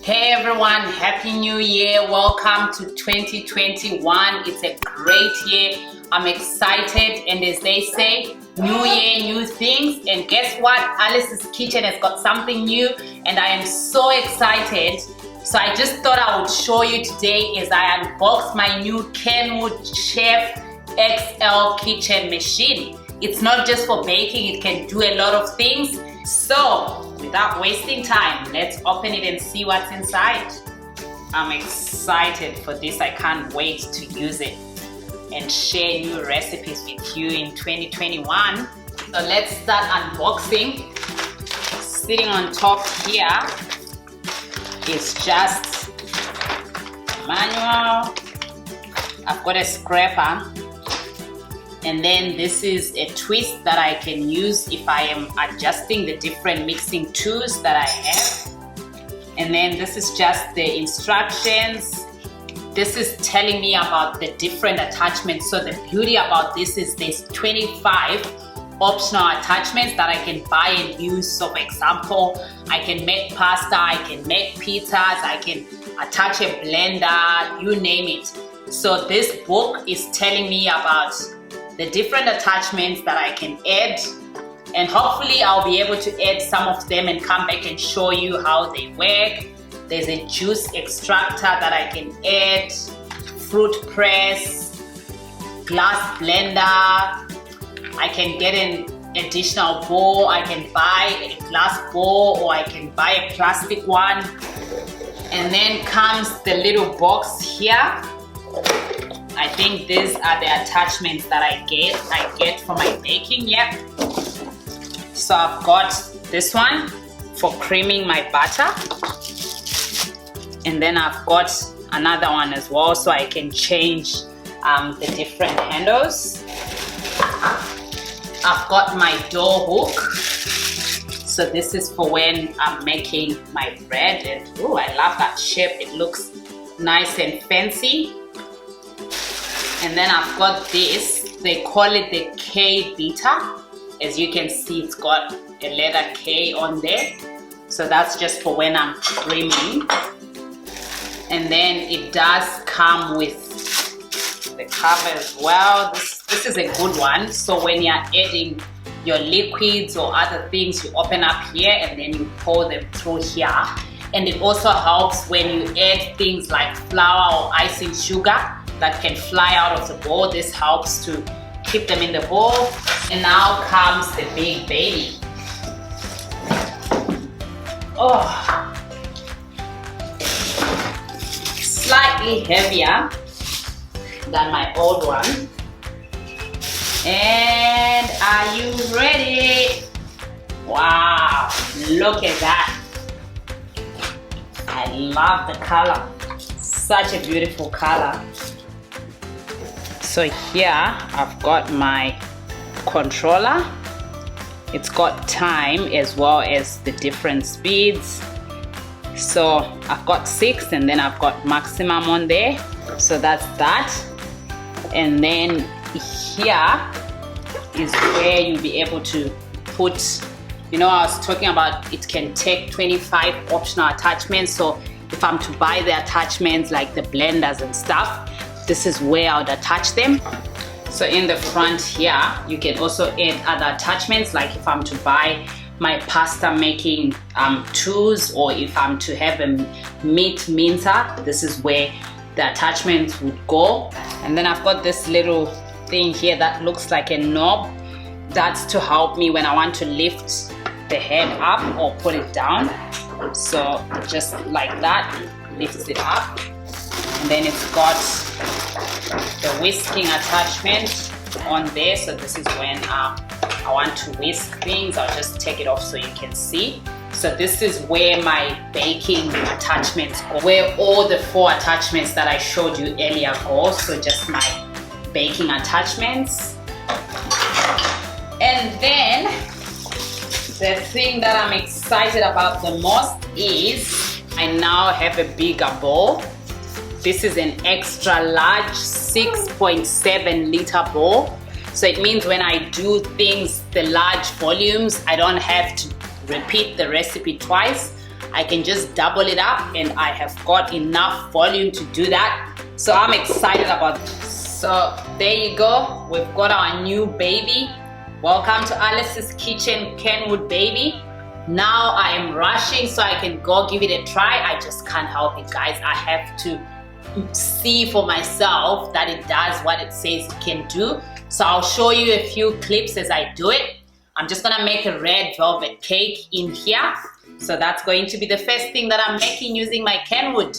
Hey everyone, happy new year. Welcome to 2021. It's a great year. I'm excited, and as they say, new year, new things. And guess what? Alice's Kitchen has got something new and I am so excited. So I just thought I would show you today as I unbox my new Kenwood Chef XL kitchen machine. It's not just for baking, it can do a lot of things. So without wasting time, let's open it and see what's inside. I'm excited for this. I can't wait to use it and share new recipes with you in 2021. So let's start unboxing. Sitting on top here is just a manual. I've got a scraper. And then this is a twist that I can use if I am adjusting the different mixing tools that I have. And then this is just the instructions. This is telling me about the different attachments. So the beauty about this is there's 25 optional attachments that I can buy and use. So for example, I can make pasta, I can make pizzas, I can attach a blender, you name it. So this book is telling me about the different attachments that I can add, and hopefully I'll be able to add some of them and come back and show you how they work. There's a juice extractor that I can add, fruit press, glass blender. I can get an additional bowl. I can buy a glass bowl or I can buy a plastic one. And then comes the little box here. I think these are the attachments that I get for my baking. Yep. So I've got this one for creaming my butter, and then I've got another one as well so I can change the different handles. I've got my dough hook, so this is for when I'm making my bread, and oh, I love that shape. It looks nice and fancy. And then I've got this, they call it the K beater. As you can see, it's got a letter K on there. So that's just for when I'm creaming. And then it does come with the cover as well. This is a good one. So when you're adding your liquids or other things, you open up here and then you pour them through here. And it also helps when you add things like flour or icing sugar that can fly out of the bowl. This helps to keep them in the bowl. And now comes the big baby. Oh, slightly heavier than my old one. And are you ready? Wow, look at that. I love the color. Such a beautiful color. So here I've got my controller. It's got time as well as the different speeds. So I've got 6 and then I've got maximum on there. So that's that. And then here is where you'll be able to put, you know, I was talking about it can take 25 optional attachments. So if I'm to buy the attachments like the blenders and stuff, this is where I would attach them. So in the front here, you can also add other attachments, like if I'm to buy my pasta making tools, or if I'm to have a meat mincer, this is where the attachments would go. And then I've got this little thing here that looks like a knob. That's to help me when I want to lift the head up or put it down. So just like that, lifts it up. And then it's got the whisking attachment on there. So this is when I want to whisk things. I'll just take it off so you can see. So this is where my baking attachments go, where all the 4 attachments that I showed you earlier go. So just my baking attachments. And then the thing that I'm excited about the most is I now have a bigger bowl. This is an extra large 6.7 liter bowl. So it means when I do things, the large volumes, I don't have to repeat the recipe twice. I can just double it up and I have got enough volume to do that. So I'm excited about this. So there you go, we've got our new baby. Welcome to Alice's Kitchen, Kenwood baby. Now I am rushing so I can go give it a try. I just can't help it, guys. I have to see for myself that it does what it says it can do. So I'll show you a few clips as I do it. I'm just gonna make a red velvet cake in here. So that's going to be the first thing that I'm making using my Kenwood.